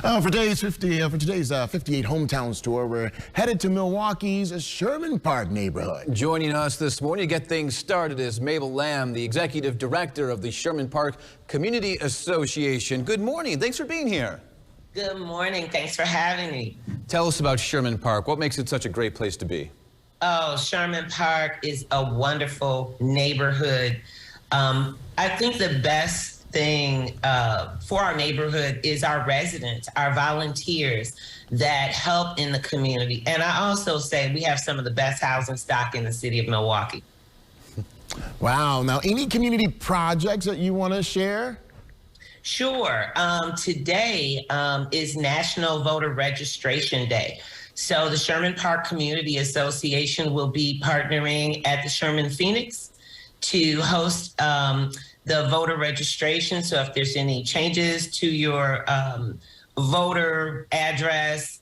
For today's 58 Hometowns tour, we're headed to Milwaukee's Sherman Park neighborhood. Joining us this morning to get things started is Mabel, the executive director of the Sherman Park Community Association. Good morning. Thanks for being here. Good morning. Thanks for having me. Tell us about Sherman Park. What makes it such a great place to be? Oh, Sherman Park is a wonderful neighborhood. I think the best thing for our neighborhood is our residents, our volunteers that help in the community. And I also say we have some of the best housing stock in the city of Milwaukee. Wow. Now, any community projects that you want to share? Sure. Today is National Voter Registration Day. So the Sherman Park Community Association will be partnering at the Sherman Phoenix to host the voter registration. So if there's any changes to your voter address,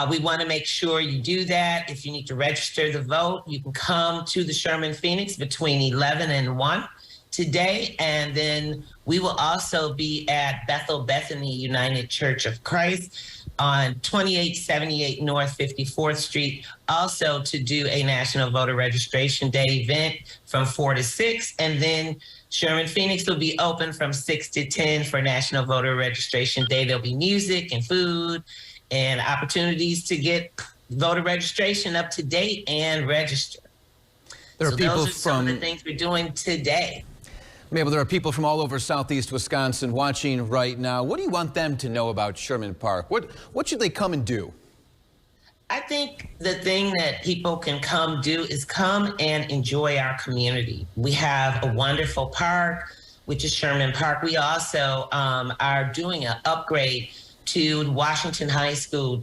we want to make sure you do that. If you need to register the vote, you can come to the Sherman Phoenix between 11 and 1 today. And then we will also be at Bethel Bethany United Church of Christ on 2878 North 54th Street, also to do a National Voter Registration Day event from 4 to 6. And then Sherman Phoenix will be open from 6 to 10 for National Voter Registration Day. There'll be music and food and opportunities to get voter registration up to date and register. There are people those are some of the things we're doing today. Mabel, there are people from all over southeast Wisconsin watching right now. What do you want them to know about Sherman Park? What should they come and do? I think the thing that people can come do is come and enjoy our community. We have a wonderful park, which is Sherman Park. We also are doing an upgrade to Washington High School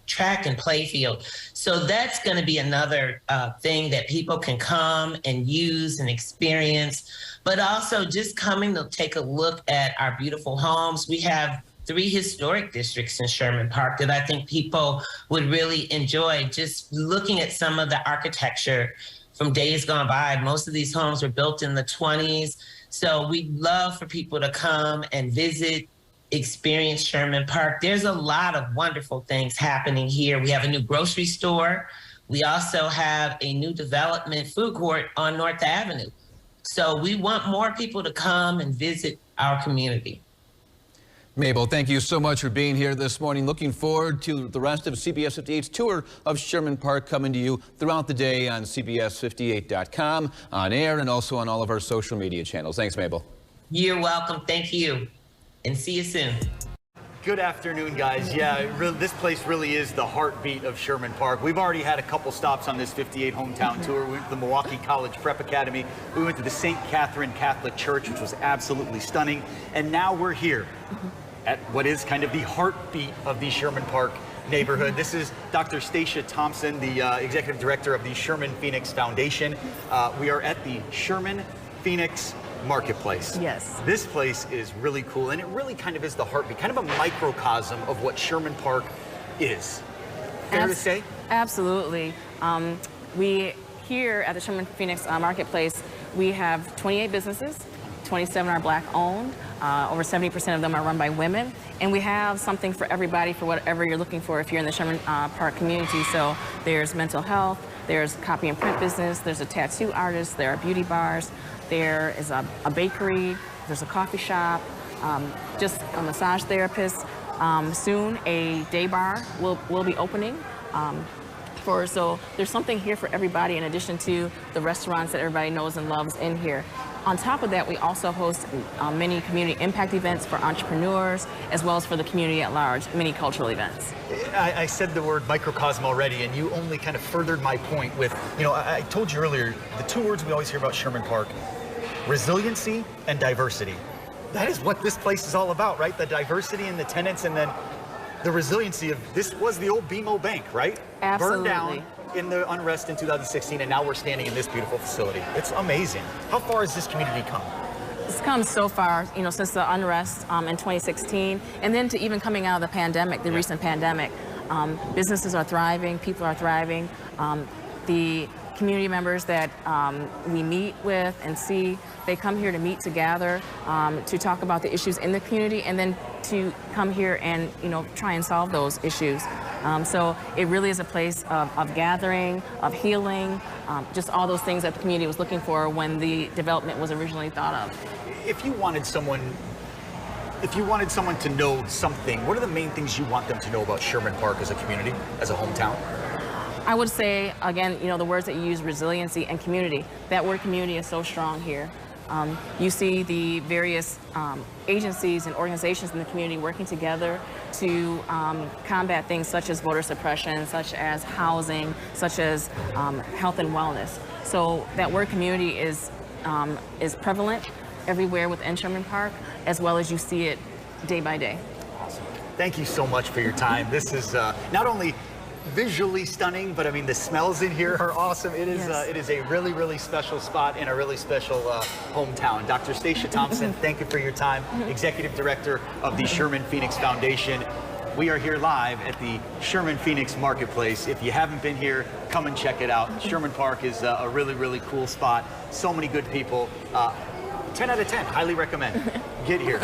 track and play field. So that's going to be another thing that people can come and use and experience, but also just coming to take a look at our beautiful homes. We have 3 historic districts in Sherman Park that I think people would really enjoy, just looking at some of the architecture from days gone by. Most of these homes were built in the 20s. So we'd love for people to come and visit, experience Sherman Park. There's a lot of wonderful things happening here. We have a new grocery store. We also have a new development food court on North Avenue. So we want more people to come and visit our community. Mabel, thank you so much for being here this morning. Looking forward to the rest of CBS 58's tour of Sherman Park coming to you throughout the day on CBS58.com, on air, and also on all of our social media channels. Thanks, Mabel. You're welcome. Thank you. And see you soon. Good afternoon, guys. Yeah, this place really is the heartbeat of Sherman Park. We've already had a couple stops on this 58 hometown tour. We went to the Milwaukee College Prep Academy. We went to the St. Catherine Catholic Church, which was absolutely stunning. And now we're here at what is kind of the heartbeat of the Sherman Park neighborhood. This is Dr. Stacia Thompson, the executive director of the Sherman Phoenix Foundation. We are at the Sherman Phoenix Marketplace. Yes. This place is really cool, and it really kind of is the heartbeat, kind of a microcosm of what Sherman Park is. Fair to say? Absolutely. We here at the Sherman Phoenix Marketplace, we have 28 businesses, 27 are Black owned, over 70% of them are run by women, and we have something for everybody for whatever you're looking for if you're in the Sherman Park community. So there's mental health, there's copy and print business, there's a tattoo artist, there are beauty bars, there is a bakery, there's a coffee shop, just a massage therapist. Soon a day bar will be opening. So there's something here for everybody in addition to the restaurants that everybody knows and loves in here. On top of that, we also host many community impact events for entrepreneurs as well as for the community at large, many cultural events. I said the word microcosm already, and you only kind of furthered my point with, I told you earlier, the 2 words we always hear about Sherman Park, resiliency and diversity. That is what this place is all about, right? The diversity in the tenants, and then the resiliency of, this was the old BMO Bank, right? Absolutely. Burned down in the unrest in 2016, and now we're standing in this beautiful facility. It's amazing. How far has this community come? It's come so far, since the unrest in 2016, and then to even coming out of the pandemic, the recent pandemic. Businesses are thriving, people are thriving. The community members that we meet with and see, they come here to meet together, to talk about the issues in the community, and then to come here and, try and solve those issues. So it really is a place of gathering, of healing, just all those things that the community was looking for when the development was originally thought of. If you wanted someone to know something, what are the main things you want them to know about Sherman Park as a community, as a hometown? I would say, again, the words that you use, resiliency and community. That word community is so strong here. You see the various agencies and organizations in the community working together to combat things such as voter suppression, such as housing, such as health and wellness. So that word community is prevalent everywhere within Sherman Park, as well as you see it day by day. Awesome. Thank you so much for your time. This is not only visually stunning, but I mean the smells in here are awesome. It is it is a really, really special spot in a really special hometown. Dr. Stacia Thompson, thank you for your time. Executive Director of the Sherman Phoenix Foundation. We are here live at the Sherman Phoenix Marketplace. If you haven't been here, come and check it out. Sherman Park is a really, really cool spot. So many good people. 10 out of 10, highly recommend. Get here.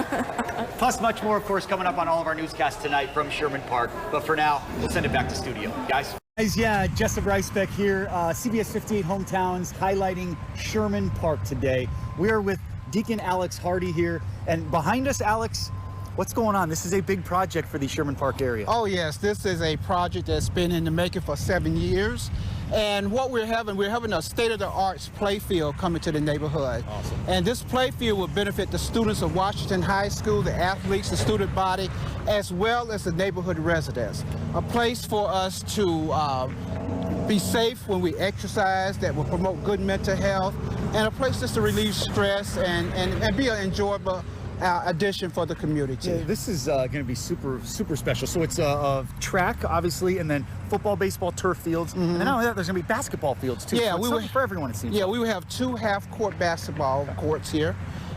Plus much more, of course, coming up on all of our newscasts tonight from Sherman Park. But for now, we'll send it back to studio. Guys? Yeah, Jessup Reisbeck here, CBS 58 Hometowns, highlighting Sherman Park today. We are with Deacon Alex Hardy here, and behind us, Alex, what's going on? This is a big project for the Sherman Park area. Oh yes, this is a project that's been in the making for 7 years. And what we're having a state-of-the-art playfield coming to the neighborhood. Awesome. And this playfield will benefit the students of Washington High School, the athletes, the student body, as well as the neighborhood residents. A place for us to be safe when we exercise, that will promote good mental health, and a place just to relieve stress and be an enjoyable addition for the community. Yeah, this is going to be super special. So it's a track, obviously, and then football, baseball, turf fields, and not only that, there's going to be basketball fields too. Yeah, so something for everyone, it seems. Yeah, like. we will have 2 half-court basketball courts here,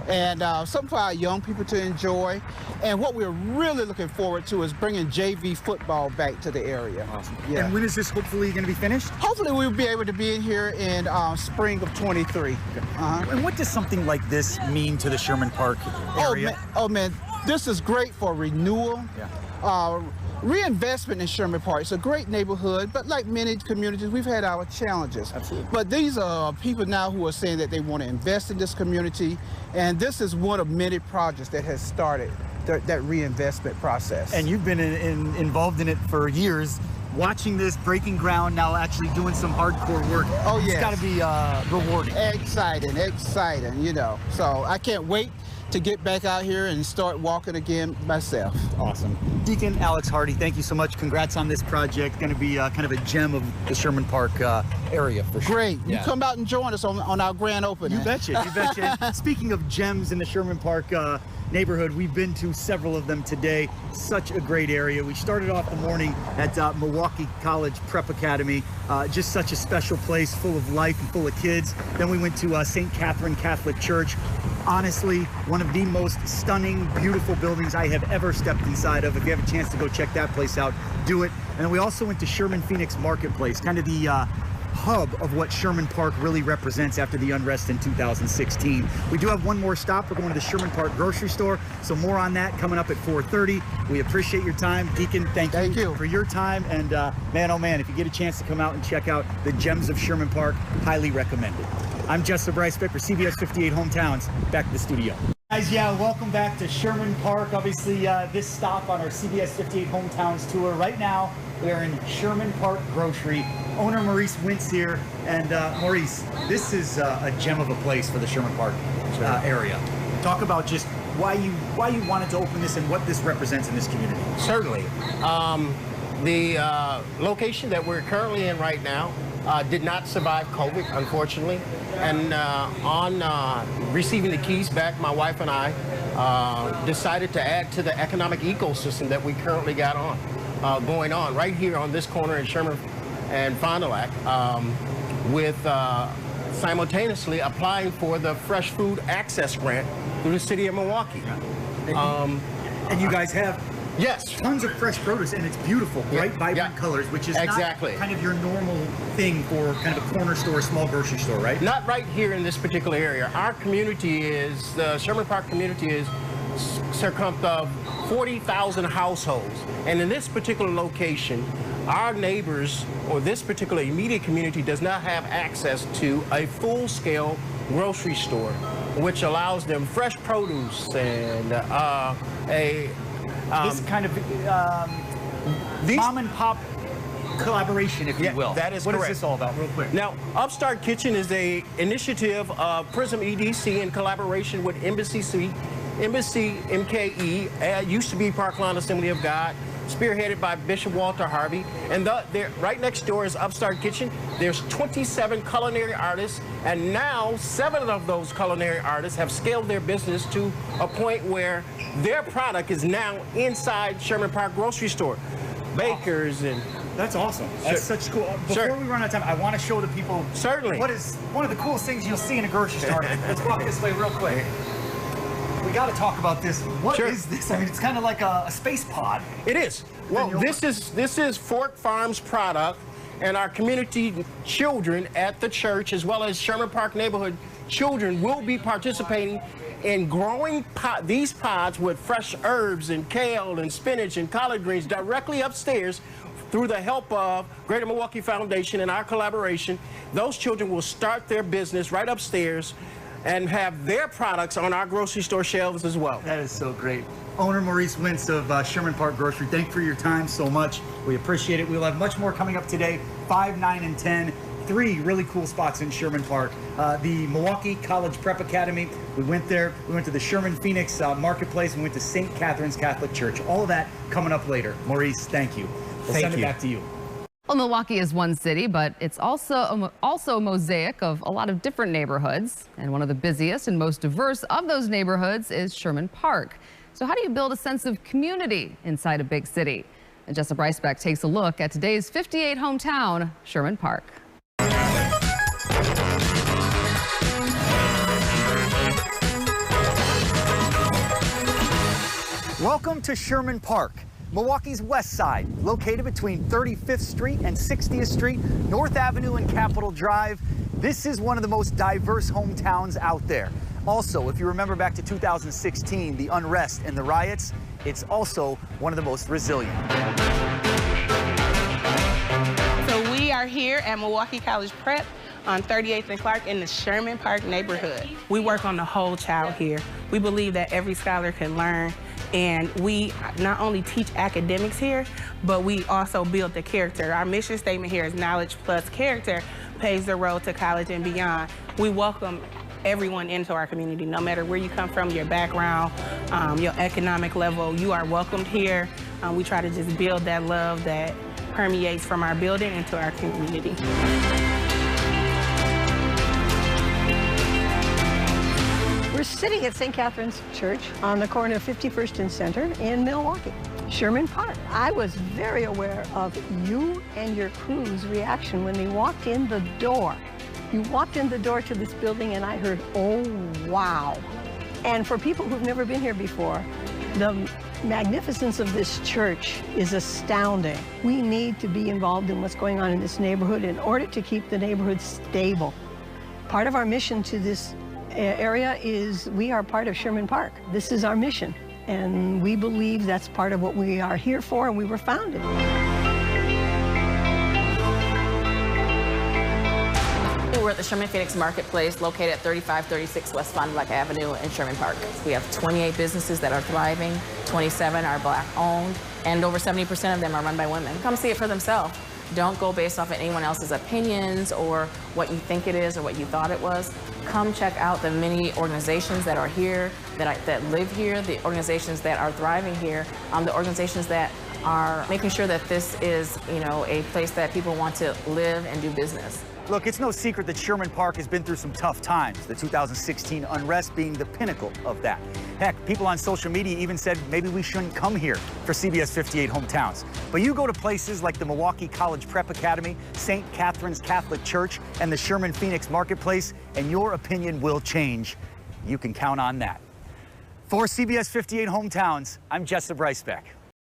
and something for our young people to enjoy. And what we're really looking forward to is bringing JV football back to the area. Awesome. Yeah. And when is this hopefully going to be finished? Hopefully we'll be able to be in here in spring of 23. Okay. And what does something like this mean to the Sherman Park area? Oh man, this is great for renewal. Yeah. Reinvestment in Sherman Park. It's a great neighborhood, but like many communities, we've had our challenges. Absolutely. But these are people now who are saying that they want to invest in this community, and this is one of many projects that has started that reinvestment process. And you've been involved in it for years. Watching this, breaking ground, now actually doing some hardcore work. Oh, yes. It's got to be rewarding. Exciting, So I can't wait to get back out here and start walking again myself. Awesome. Deacon Alex Hardy, thank you so much. Congrats on this project. Going to be kind of a gem of the Sherman Park area for sure. Great. Yeah. You come out and join us on our grand opening. You betcha. Speaking of gems in the Sherman Park neighborhood, we've been to several of them today. Such a great area. We started off the morning at Milwaukee College Prep Academy. Just such a special place, full of life and full of kids. Then we went to St. Catherine Catholic Church. Honestly, one of the most stunning, beautiful buildings I have ever stepped inside of. If you have a chance to go check that place out, do it. And then we also went to Sherman Phoenix Marketplace, kind of the hub of what Sherman Park really represents after the unrest in 2016. We do have one more stop. We're going to the Sherman Park grocery store. So more on that coming up at 4:30. We appreciate your time. Deacon, thank you for your time. And man, oh man, if you get a chance to come out and check out the gems of Sherman Park, highly recommend it. I'm Jessup Reisbeck for CBS 58 Hometowns. Back to the studio. Guys, welcome back to Sherman Park. Obviously, this stop on our CBS 58 Hometowns tour. Right now, we are in Sherman Park Grocery. Owner Maurice Wince here. And Maurice, this is a gem of a place for the Sherman Park area. Talk about just why you wanted to open this and what this represents in this community. Certainly. The location that we're currently in right now did not survive COVID, unfortunately. And on receiving the keys back, my wife and I decided to add to the economic ecosystem that we currently got going on right here on this corner in Sherman and Fond du Lac, with simultaneously applying for the Fresh Food Access Grant through the city of Milwaukee. And you guys have tons of fresh produce, and it's beautiful, bright, vibrant colors, which is not kind of your normal thing for kind of a corner store, small grocery store, right? Not right here in this particular area. Our community is, the Sherman Park community is circumference of 40,000 households. And in this particular location, our neighbors or this particular immediate community does not have access to a full-scale grocery store, which allows them fresh produce and This kind of mom and pop collaboration, if you will. That is correct. correct. What is this all about, real quick? Now, Upstart Kitchen is a initiative of Prism EDC in collaboration with Embassy MKE, used to be Parkland Assembly of God, spearheaded by Bishop Walter Harvey. And right next door is Upstart Kitchen. There's 27 culinary artists, and now 7 of those culinary artists have scaled their business to a point where their product is now inside Sherman Park grocery store. Bakers and... That's awesome. That's such cool. Before we run out of time, I want to show the people what is one of the coolest things you'll see in a grocery store. Let's walk this way real quick. We got to talk about this. What is this? I mean, it's kind of like a space pod. It is. Well, this is Fork Farms product, and our community children at the church, as well as Sherman Park neighborhood children, will be participating in growing these pods with fresh herbs and kale and spinach and collard greens directly upstairs. Through the help of Greater Milwaukee Foundation and our collaboration, those children will start their business right upstairs and have their products on our grocery store shelves as well. That is so great. Owner Maurice Wince of Sherman Park Grocery, thank you for your time so much. We appreciate it. We'll have much more coming up today, 5, 9, and 10. 3 really cool spots in Sherman Park. The Milwaukee College Prep Academy, we went there. We went to the Sherman Phoenix Marketplace, and we went to St. Catherine's Catholic Church. All of that coming up later. Maurice, thank you. We'll send it back to you. Well, Milwaukee is one city, but it's also a mosaic of a lot of different neighborhoods. And one of the busiest and most diverse of those neighborhoods is Sherman Park. So how do you build a sense of community inside a big city? And Jessica Breisbeck takes a look at today's 58 hometown, Sherman Park. Welcome to Sherman Park, Milwaukee's west side, located between 35th Street and 60th Street, North Avenue and Capitol Drive. This is one of the most diverse hometowns out there. Also, if you remember back to 2016, the unrest and the riots, it's also one of the most resilient. So we are here at Milwaukee College Prep on 38th and Clark in the Sherman Park neighborhood. We work on the whole child here. We believe that every scholar can learn, and we not only teach academics here, but we also build the character. Our mission statement here is knowledge plus character paves the road to college and beyond. We welcome everyone into our community, no matter where you come from, your background, your economic level, you are welcomed here. We try to just build that love that permeates from our building into our community. We're sitting at St. Catherine's Church on the corner of 51st and Center in Milwaukee, Sherman Park. I was very aware of you and your crew's reaction when they walked in the door. You walked in the door to this building and I heard, oh, wow. And for people who've never been here before, the magnificence of this church is astounding. We need to be involved in what's going on in this neighborhood in order to keep the neighborhood stable. Part of our mission to this area is we are part of Sherman Park. This is our mission, and we believe that's part of what we are here for, and we were founded. We're at the Sherman Phoenix Marketplace, located at 3536 West Fond du Lac Avenue in Sherman Park. We have 28 businesses that are thriving, 27 are Black-owned, and over 70% of them are run by women. Come see it for themselves. Don't go based off of anyone else's opinions or what you think it is or what you thought it was. Come check out the many organizations that are here, that live here, the organizations that are thriving here, the organizations that are making sure that this is, a place that people want to live and do business. Look, it's no secret that Sherman Park has been through some tough times, the 2016 unrest being the pinnacle of that. Heck, people on social media even said maybe we shouldn't come here for CBS 58 Hometowns. But you go to places like the Milwaukee College Prep Academy, St. Catherine's Catholic Church, and the Sherman Phoenix Marketplace, and your opinion will change. You can count on that. For CBS 58 Hometowns, I'm Jessica Breisbeck.